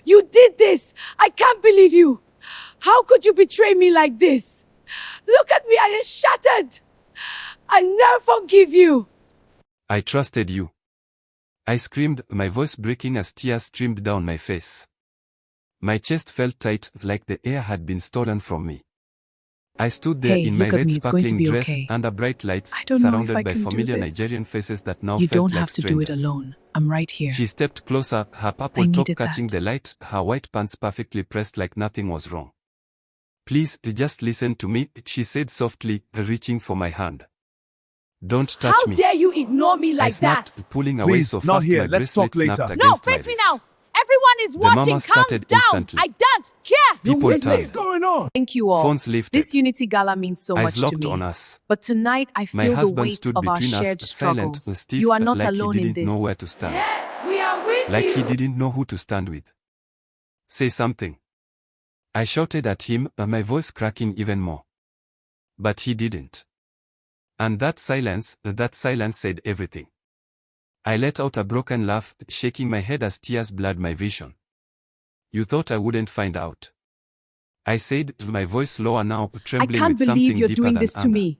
You did this! I can't believe you! How could you betray me like this? Look at me, I am shattered! I never forgive you! I trusted you. I screamed, my voice breaking as tears streamed down my face. My chest felt tight, like the air had been stolen from me. I stood there in my red sparkling dress under bright lights, surrounded by familiar Nigerian faces that now felt like strangers. You don't have to do it alone. I'm right here. She stepped closer, her purple top catching the light, her white pants perfectly pressed like nothing was wrong. Please, just listen to me, she said softly, reaching for my hand. Don't touch me. How dare you ignore me like that? I snapped, pulling away so fast my bracelet snapped against No, face me now! Everyone is watching, calm down! Instantly. I don't care! People turned. What's going on? Thank you all. Phones lifted. This Unity Gala means so much Eyes to locked me. on us. But tonight I My feel the husband weight stood of our between shared us, silent, struggles. stiff, You are not like alone he in didn't this. know where to stand. Yes, we are with Like you! he didn't know who to stand with. Say something. I shouted at him, my voice cracking even more. But he didn't. And that silence said everything. I let out a broken laugh, shaking my head as tears blurred my vision. You thought I wouldn't find out. I said, my voice lower now, trembling with something deeper than anger. I can't believe you're doing this to me.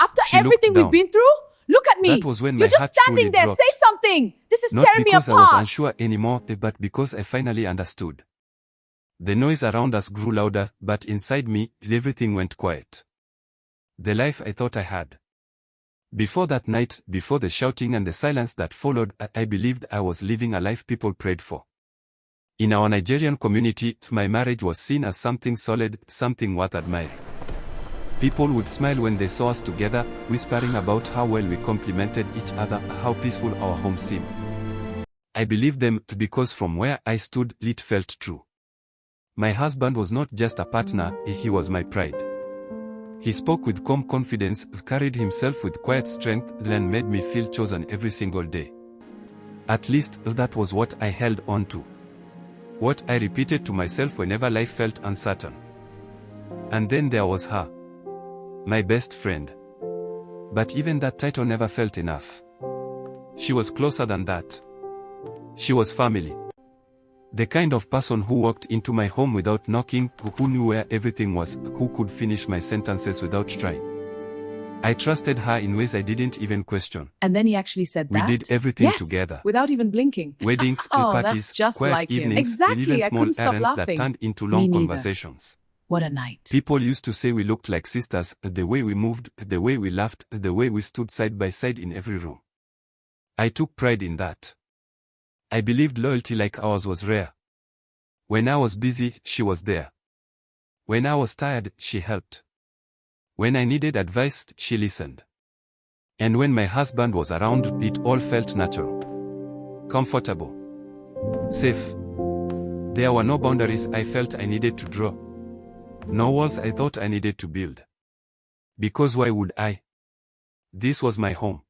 After She everything looked we've been through? Look at me! That was when You're my just heart standing truly there, dropped. say something! This is Not tearing me because apart! I was unsure anymore, but because I finally understood. The noise around us grew louder, but inside me, everything went quiet. The life I thought I had. Before that night, before the shouting and the silence that followed, I believed I was living a life people prayed for. In our Nigerian community, my marriage was seen as something solid, something worth admiring. People would smile when they saw us together, whispering about how well we complemented each other, how peaceful our home seemed. I believed them because from where I stood, it felt true. My husband was not just a partner, he was my pride. He spoke with calm confidence, carried himself with quiet strength, and made me feel chosen every single day. At least, that was what I held on to. What I repeated to myself whenever life felt uncertain. And then there was her. My best friend. But even that title never felt enough. She was closer than that. She was family. The kind of person who walked into my home without knocking, who knew where everything was, who could finish my sentences without trying. I trusted her in ways I didn't even question. And then he actually said that? We did everything together. Without even blinking. Weddings, Oh, parties, that's just quiet like him. evenings, Exactly, even I small couldn't stop errands that laughing. turned into Me long neither. conversations. What a night. People used to say we looked like sisters, the way we moved, the way we laughed, the way we stood side by side in every room. I took pride in that. I believed loyalty like ours was rare. When I was busy, she was there. When I was tired, she helped. When I needed advice, she listened. And when my husband was around, it all felt natural. Comfortable. Safe. There were no boundaries I felt I needed to draw. No walls I thought I needed to build. Because why would I? This was my home.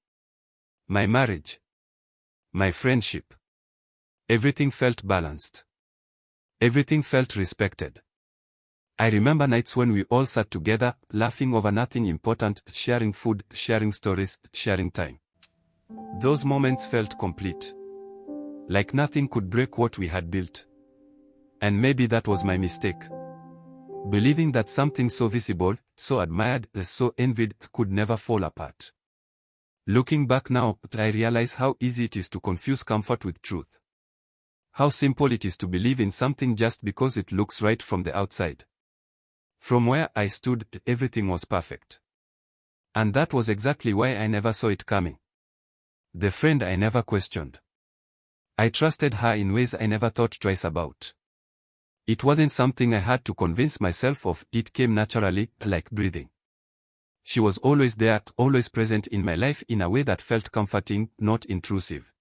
My marriage. My friendship. Everything felt balanced. Everything felt respected. I remember nights when we all sat together, laughing over nothing important, sharing food, sharing stories, sharing time. Those moments felt complete. Like nothing could break what we had built. And maybe that was my mistake. Believing that something so visible, so admired, so envied, could never fall apart. Looking back now, I realize how easy it is to confuse comfort with truth. How simple it is to believe in something just because it looks right from the outside. From where I stood, everything was perfect. And that was exactly why I never saw it coming. The friend I never questioned. I trusted her in ways I never thought twice about. It wasn't something I had to convince myself of, it came naturally, like breathing. She was always there, always present in my life in a way that felt comforting, not intrusive.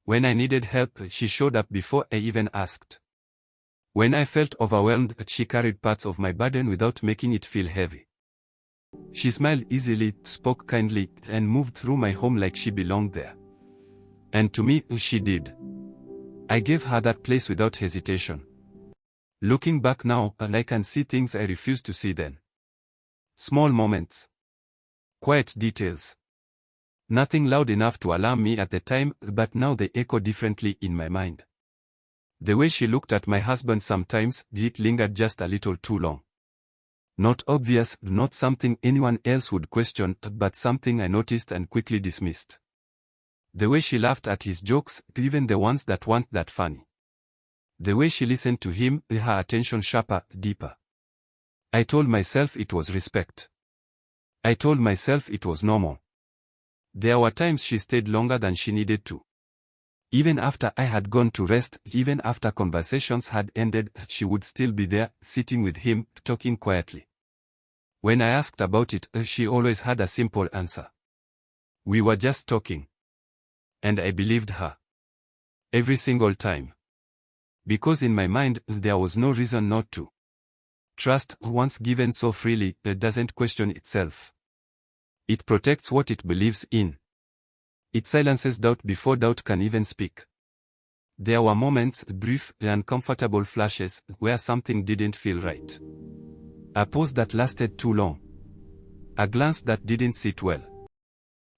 When I needed help, she showed up before I even asked. When I felt overwhelmed, she carried parts of my burden without making it feel heavy. She smiled easily, spoke kindly, and moved through my home like she belonged there. And to me, she did. I gave her that place without hesitation. Looking back now, I can see things I refused to see then. Small moments. Quiet details. Nothing loud enough to alarm me at the time, but now they echo differently in my mind. The way she looked at my husband sometimes, it lingered just a little too long. Not obvious, not something anyone else would question, but something I noticed and quickly dismissed. The way she laughed at his jokes, even the ones that weren't that funny. The way she listened to him, her attention sharper, deeper. I told myself it was respect. I told myself it was normal. There were times she stayed longer than she needed to. Even after I had gone to rest, even after conversations had ended, she would still be there, sitting with him, talking quietly. When I asked about it, she always had a simple answer. We were just talking. And I believed her. Every single time. Because in my mind, there was no reason not to. Trust, once given so freely, doesn't question itself. It protects what it believes in. It silences doubt before doubt can even speak. There were moments, brief, uncomfortable flashes, where something didn't feel right. A pause that lasted too long. A glance that didn't sit well.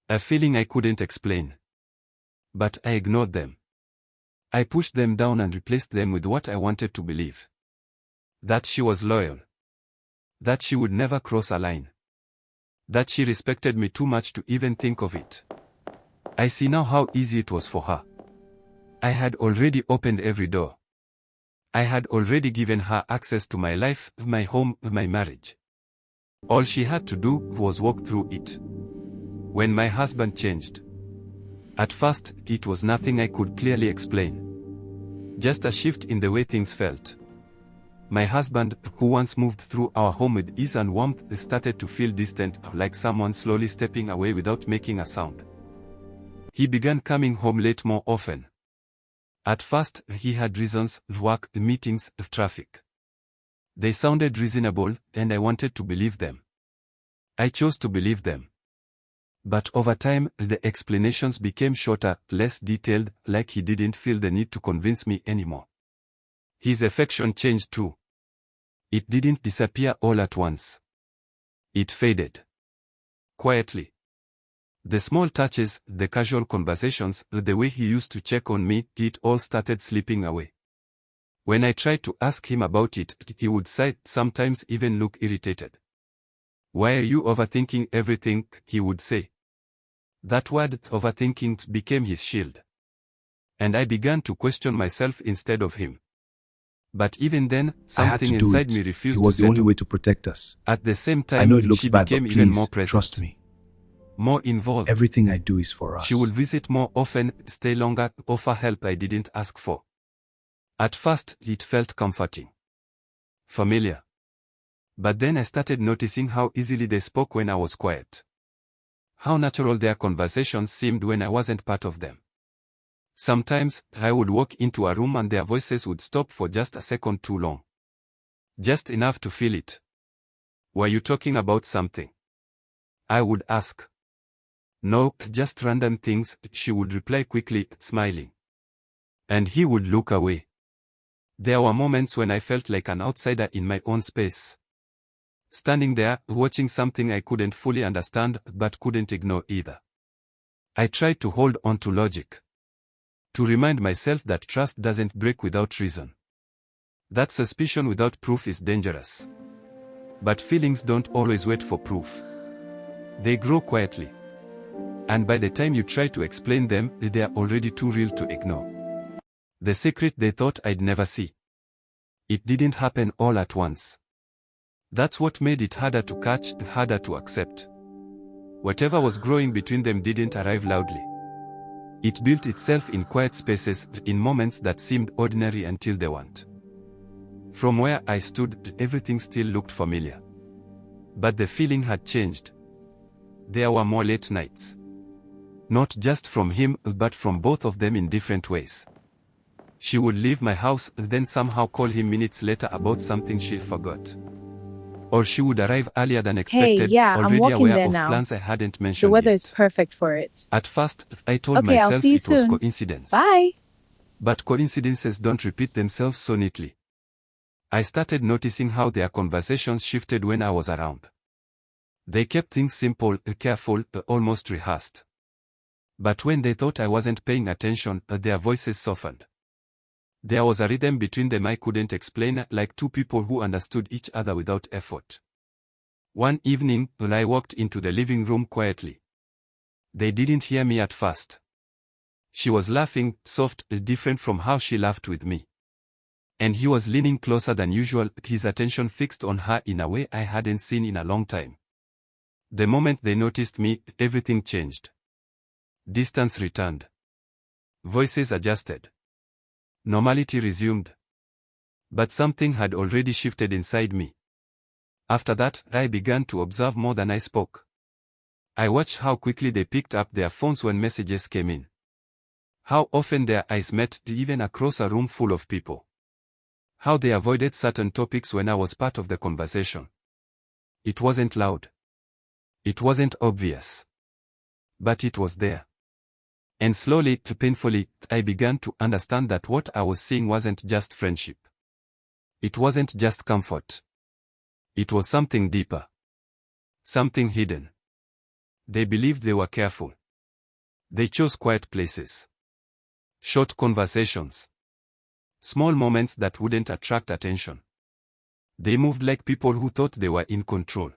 A feeling I couldn't explain. But I ignored them. I pushed them down and replaced them with what I wanted to believe. That she was loyal. That she would never cross a line. That she respected me too much to even think of it. I see now how easy it was for her. I had already opened every door. I had already given her access to my life, my home, my marriage. All she had to do was walk through it. When my husband changed. At first, it was nothing I could clearly explain. Just a shift in the way things felt. My husband, who once moved through our home with ease and warmth, started to feel distant, like someone slowly stepping away without making a sound. He began coming home late more often. At first, he had reasons: work, meetings, traffic. They sounded reasonable, and I wanted to believe them. I chose to believe them. But over time, the explanations became shorter, less detailed, like he didn't feel the need to convince me anymore. His affection changed too. It didn't disappear all at once. It faded. Quietly. The small touches, the casual conversations, the way he used to check on me, it all started slipping away. When I tried to ask him about it, he would sigh, sometimes even look irritated. Why are you overthinking everything? He would say. That word, overthinking, became his shield. And I began to question myself instead of him. But even then, something inside me refused to settle. It was the only way to protect us. At the same I know it time, looks she bad, but became even more please, present. trust me. More involved. Everything I do is for us. She would visit more often, stay longer, offer help I didn't ask for. At first, it felt comforting. Familiar. But then I started noticing how easily they spoke when I was quiet. How natural their conversations seemed when I wasn't part of them. Sometimes, I would walk into a room and their voices would stop for just a second too long. Just enough to feel it. Were you talking about something? I would ask. No, just random things, she would reply quickly, smiling. And he would look away. There were moments when I felt like an outsider in my own space. Standing there, watching something I couldn't fully understand, but couldn't ignore either. I tried to hold on to logic. To remind myself that trust doesn't break without reason. That suspicion without proof is dangerous. But feelings don't always wait for proof. They grow quietly. And by the time you try to explain them, they are already too real to ignore. The secret they thought I'd never see. It didn't happen all at once. That's what made it harder to catch, harder to accept. Whatever was growing between them didn't arrive loudly. It built itself in quiet spaces, in moments that seemed ordinary until they weren't. From where I stood, everything still looked familiar. But the feeling had changed. There were more late nights. Not just from him, but from both of them in different ways. She would leave my house, then somehow call him minutes later about something she forgot. Or she would arrive earlier than expected, I'm already walking aware there of now. plans I hadn't The mentioned weather yet. is perfect for it. At first, I told Okay, I'll myself see you it was soon. coincidence. Bye. But coincidences don't repeat themselves so neatly. I started noticing how their conversations shifted when I was around. They kept things simple, careful, almost rehearsed. But when they thought I wasn't paying attention, their voices softened. There was a rhythm between them I couldn't explain, like two people who understood each other without effort. One evening, I walked into the living room quietly. They didn't hear me at first. She was laughing, soft, different from how she laughed with me. And he was leaning closer than usual, his attention fixed on her in a way I hadn't seen in a long time. The moment they noticed me, everything changed. Distance returned. Voices adjusted. Normality resumed. But something had already shifted inside me. After that, I began to observe more than I spoke. I watched how quickly they picked up their phones when messages came in. How often their eyes met, even across a room full of people. How they avoided certain topics when I was part of the conversation. It wasn't loud. It wasn't obvious. But it was there. And slowly, painfully, I began to understand that what I was seeing wasn't just friendship. It wasn't just comfort. It was something deeper. Something hidden. They believed they were careful. They chose quiet places. Short conversations. Small moments that wouldn't attract attention. They moved like people who thought they were in control.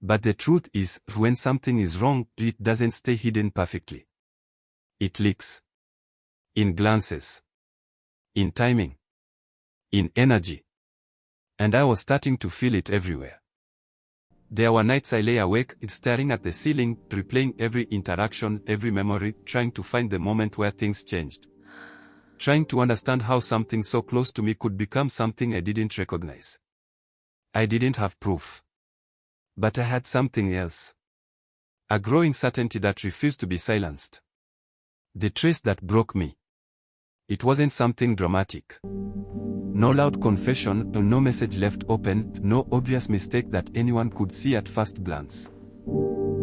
But the truth is, when something is wrong, it doesn't stay hidden perfectly. It leaks. In glances. In timing. In energy. And I was starting to feel it everywhere. There were nights I lay awake, staring at the ceiling, replaying every interaction, every memory, trying to find the moment where things changed. Trying to understand how something so close to me could become something I didn't recognize. I didn't have proof. But I had something else. A growing certainty that refused to be silenced. The trace that broke me. It wasn't something dramatic. No loud confession, no message left open, no obvious mistake that anyone could see at first glance.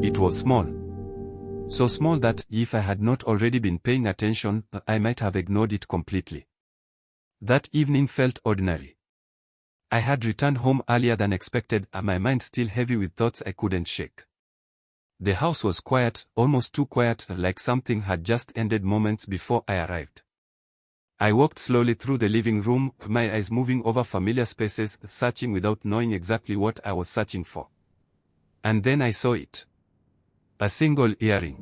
It was small. So small that, if I had not already been paying attention, I might have ignored it completely. That evening felt ordinary. I had returned home earlier than expected, my mind still heavy with thoughts I couldn't shake. The house was quiet, almost too quiet, like something had just ended moments before I arrived. I walked slowly through the living room, my eyes moving over familiar spaces, searching without knowing exactly what I was searching for. And then I saw it. A single earring.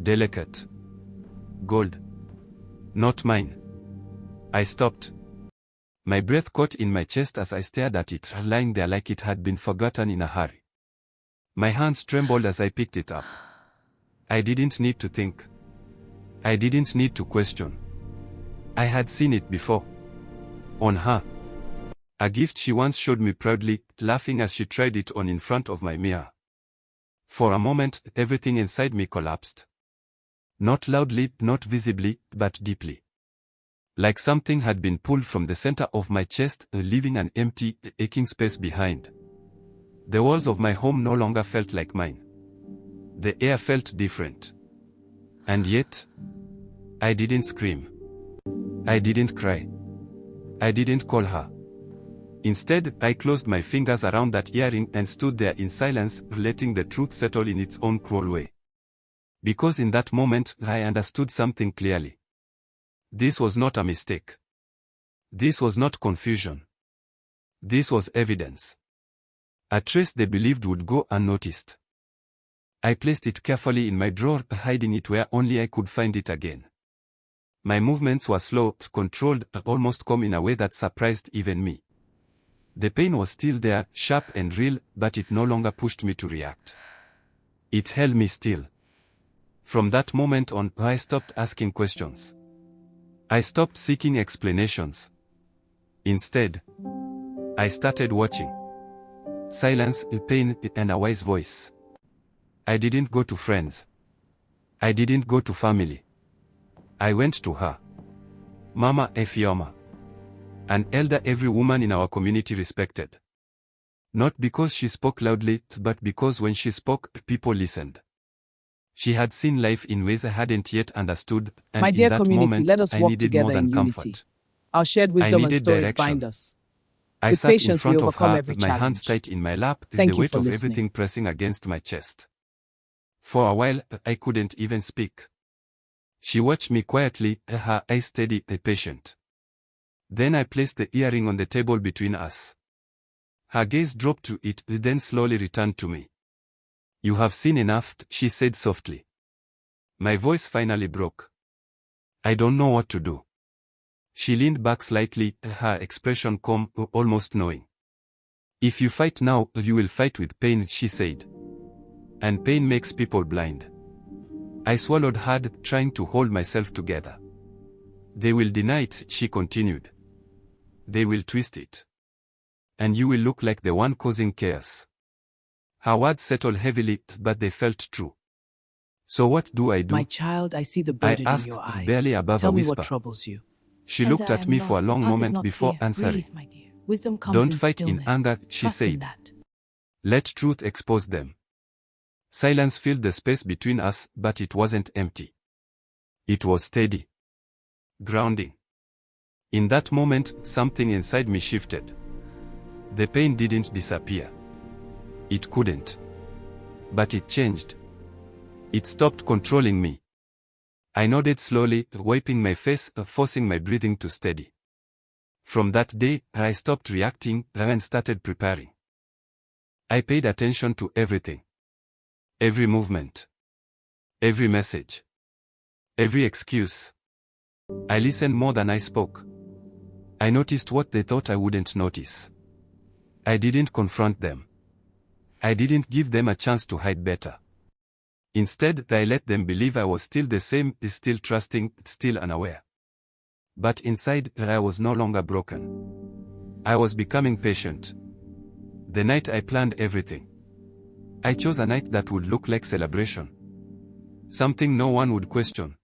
Delicate. Gold. Not mine. I stopped. My breath caught in my chest as I stared at it, lying there like it had been forgotten in a hurry. My hands trembled as I picked it up. I didn't need to think. I didn't need to question. I had seen it before. On her. A gift she once showed me proudly, laughing as she tried it on in front of my mirror. For a moment, everything inside me collapsed. Not loudly, not visibly, but deeply. Like something had been pulled from the center of my chest, leaving an empty, aching space behind. The walls of my home no longer felt like mine. The air felt different. And yet, I didn't scream. I didn't cry. I didn't call her. Instead, I closed my fingers around that earring and stood there in silence, letting the truth settle in its own cruel way. Because in that moment, I understood something clearly. This was not a mistake. This was not confusion. This was evidence. A trace they believed would go unnoticed. I placed it carefully in my drawer, hiding it where only I could find it again. My movements were slow, controlled, almost calm in a way that surprised even me. The pain was still there, sharp and real, but it no longer pushed me to react. It held me still. From that moment on, I stopped asking questions. I stopped seeking explanations. Instead, I started watching. Silence, pain, and a wise voice. I didn't go to friends. I didn't go to family. I went to her. Mama Efioma. An elder every woman in our community respected. Not because she spoke loudly, but because when she spoke, people listened. She had seen life in ways I hadn't yet understood, and My dear in that community, moment, let us I walk needed more together than in unity. comfort. Our shared wisdom and needed stories direction. bind us. I With sat in patience, we front of overcome her, every my hands challenge. tight in my lap, Thank the you weight for of listening. everything pressing against my chest. For a while, I couldn't even speak. She watched me quietly, her eyes steady, patient. Then I placed the earring on the table between us. Her gaze dropped to it, then slowly returned to me. You have seen enough, she said softly. My voice finally broke. I don't know what to do. She leaned back slightly, her expression calm, almost knowing. If you fight now, you will fight with pain, she said. And pain makes people blind. I swallowed hard, trying to hold myself together. They will deny it, she continued. They will twist it. And you will look like the one causing chaos. Her words settled heavily, but they felt true. So what do I do? My child, I see the I burden asked, in your eyes. barely above Tell a me whisper. what troubles you. She looked at me for a long moment before answering. Breathe, my dear. Wisdom comes Don't in fight in stillness. anger, she Trust in said. that. Let truth expose them. Silence filled the space between us, but it wasn't empty. It was steady. Grounding. In that moment, something inside me shifted. The pain didn't disappear. It couldn't. But it changed. It stopped controlling me. I nodded slowly, wiping my face, forcing my breathing to steady. From that day, I stopped reacting and started preparing. I paid attention to everything. Every movement. Every message. Every excuse. I listened more than I spoke. I noticed what they thought I wouldn't notice. I didn't confront them. I didn't give them a chance to hide better. Instead, I let them believe I was still the same, still trusting, still unaware. But inside, I was no longer broken. I was becoming patient. The night I planned everything. I chose a night that would look like celebration. Something no one would question.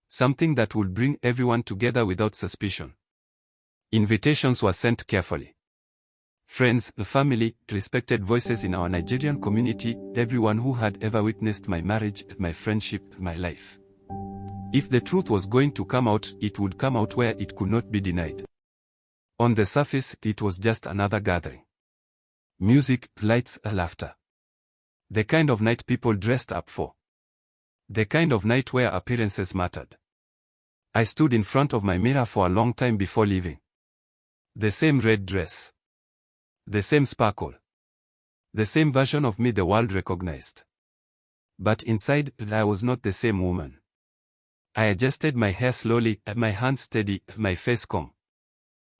Something that would bring everyone together without suspicion. Invitations were sent carefully. Friends, family, respected voices in our Nigerian community, everyone who had ever witnessed my marriage, my friendship, my life. If the truth was going to come out, it would come out where it could not be denied. On the surface, it was just another gathering. Music, lights, laughter. The kind of night people dressed up for. The kind of night where appearances mattered. I stood in front of my mirror for a long time before leaving. The same red dress. The same sparkle. The same version of me the world recognized. But inside, I was not the same woman. I adjusted my hair slowly, my hands steady, my face calm.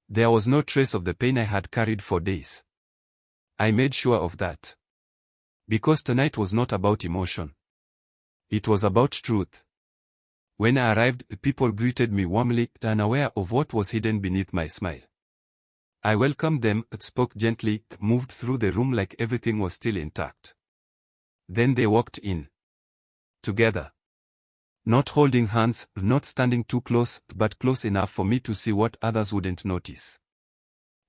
There was no trace of the pain I had carried for days. I made sure of that. Because tonight was not about emotion. It was about truth. When I arrived, people greeted me warmly, unaware of what was hidden beneath my smile. I welcomed them, spoke gently, moved through the room like everything was still intact. Then they walked in. Together. Not holding hands, not standing too close, but close enough for me to see what others wouldn't notice.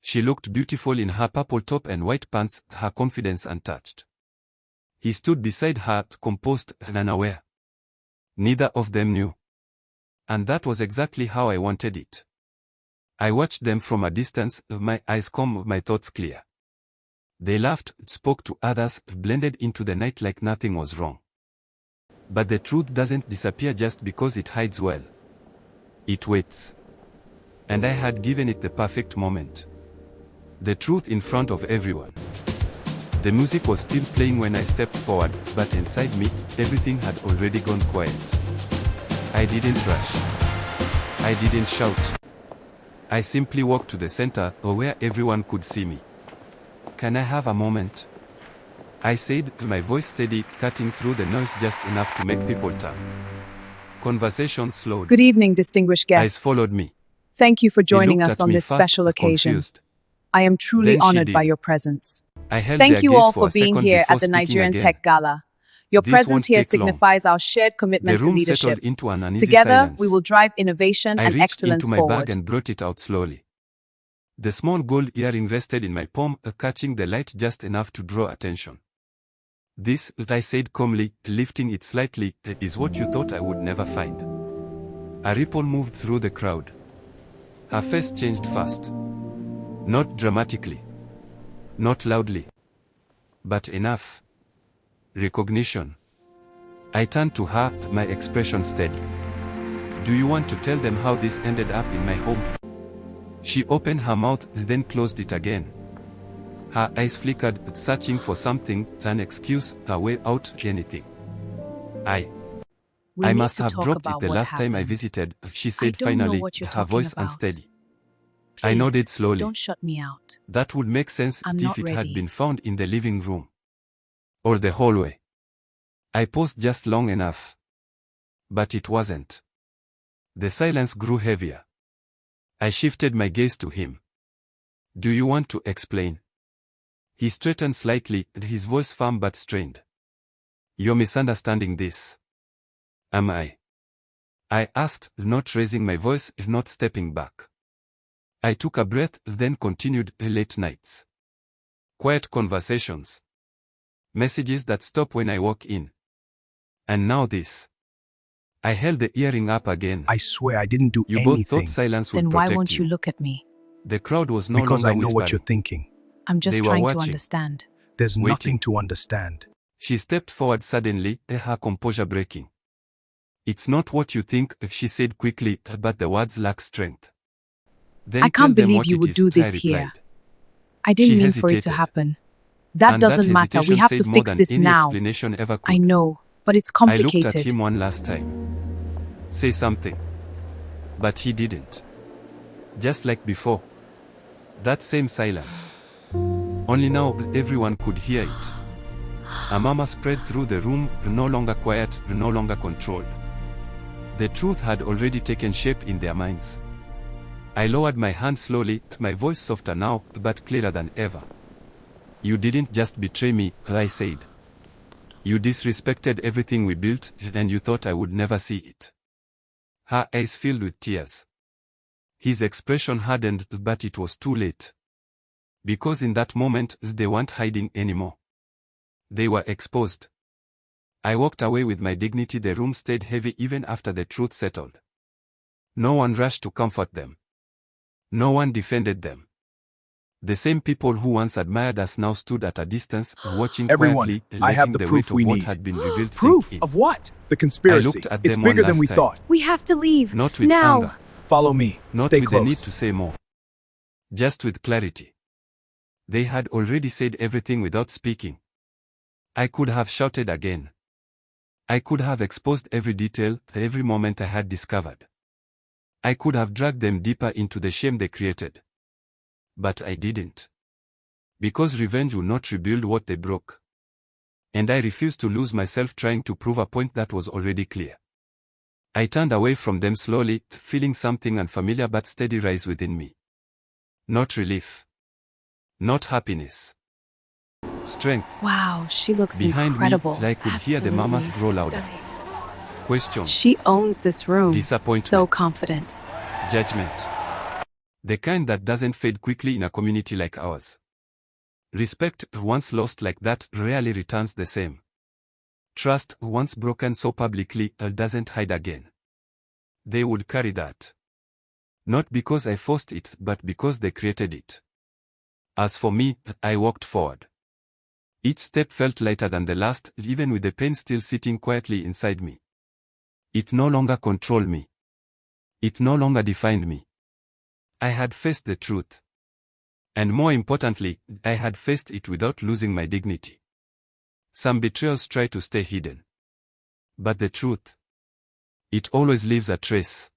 She looked beautiful in her purple top and white pants, her confidence untouched. He stood beside her, composed and unaware. Neither of them knew. And that was exactly how I wanted it. I watched them from a distance, my eyes calm, my thoughts clear. They laughed, spoke to others, blended into the night like nothing was wrong. But the truth doesn't disappear just because it hides well. It waits. And I had given it the perfect moment. The truth in front of everyone. The music was still playing when I stepped forward, but inside me, everything had already gone quiet. I didn't rush. I didn't shout. I simply walked to the center, where everyone could see me. Can I have a moment? I said, my voice steady, cutting through the noise just enough to make people turn. Conversation slowed. Good evening, distinguished Eyes guests. followed me. Thank you for He joining looked us at on me this fast, special occasion. confused. I am truly Then she honored by did. your presence. I held Thank their you gaze all for for a being second here before at the speaking Nigerian again. Tech Gala. Your This presence won't here take long. signifies our shared The commitment to room leadership. settled into an uneasy Together, silence. we will drive innovation I and reached excellence into my forward. bag and brought it out slowly. The small gold earring rested in my palm, catching the light just enough to draw attention. This, I said calmly, lifting it slightly, is what you thought I would never find. A ripple moved through the crowd. Her face changed fast. Not dramatically. Not loudly. But enough. Recognition. I turned to her, my expression steady. Do you want to tell them how this ended up in my home? She opened her mouth, then closed it again. Her eyes flickered, searching for something, an excuse, a way out, anything. I We need must to have talk dropped it about the what last time I happened. visited, she said don't know finally, what you're her talking voice about. unsteady. I Please, nodded slowly. Don't shut me out. That would make sense I'm if not it had ready. been found in the living room. Or the hallway. I paused just long enough. But it wasn't. The silence grew heavier. I shifted my gaze to him. Do you want to explain? He straightened slightly, his voice firm but strained. You're misunderstanding this. Am I? I asked, not raising my voice, not stepping back. I took a breath, then continued, late nights. Quiet conversations. Messages that stop when I walk in. And now this. I held the earring up again. I swear I didn't do You both anything. thought silence would Then why protect won't you you. look at me? The crowd was no Because I longer know whispering. what you're thinking. I'm just They were trying to watching. understand. There's Waiting. nothing to understand. She stepped forward suddenly, her composure breaking. It's not what you think, she said quickly, but the words lack strength. Then I can't tell them believe what you it would is, do I this here. replied. I didn't She mean for it to hesitated. happen. That And doesn't matter. We hesitation have to said more fix than this any now. explanation ever could. I know, but it's I looked complicated. at him one last time. Say something. But he didn't. Just like before. That same silence. Only now everyone could hear it. A murmur spread through the room, no longer quiet, no longer controlled. The truth had already taken shape in their minds. I lowered my hand slowly, my voice softer now, but clearer than ever. You didn't just betray me, I said. You disrespected everything we built, and you thought I would never see it. Her eyes filled with tears. His expression hardened, but it was too late. Because in that moment, they weren't hiding anymore. They were exposed. I walked away with my dignity. The room stayed heavy even after the truth settled. No one rushed to comfort them. No one defended them. The same people who once admired us now stood at a distance, watching Everyone, quietly, I have letting the the proof weight we of what need. had been revealed Proof sink in. of what? The conspiracy. looked at It's them bigger one than we last time. thought. We have to leave. Not with now. anger. Follow me. Not Stay with the need close. to say more. Just with clarity. They had already said everything without speaking. I could have shouted again. I could have exposed every detail, every moment I had discovered. I could have dragged them deeper into the shame they created. But I didn't. Because revenge will not rebuild what they broke. And I refused to lose myself trying to prove a point that was already clear. I turned away from them slowly, feeling something unfamiliar but steady rise within me. Not relief. Not happiness. Strength. Wow, she looks Behind incredible. me, I could hear the murmurs grow louder. Questions. She owns this room. Disappointment. So confident. Judgment. The kind that doesn't fade quickly in a community like ours. Respect, once lost like that, rarely returns the same. Trust, once broken so publicly, doesn't hide again. They would carry that. Not because I forced it, but because they created it. As for me, I walked forward. Each step felt lighter than the last, even with the pain still sitting quietly inside me. It no longer controlled me. It no longer defined me. I had faced the truth. And more importantly, I had faced it without losing my dignity. Some betrayals try to stay hidden. But the truth, it always leaves a trace.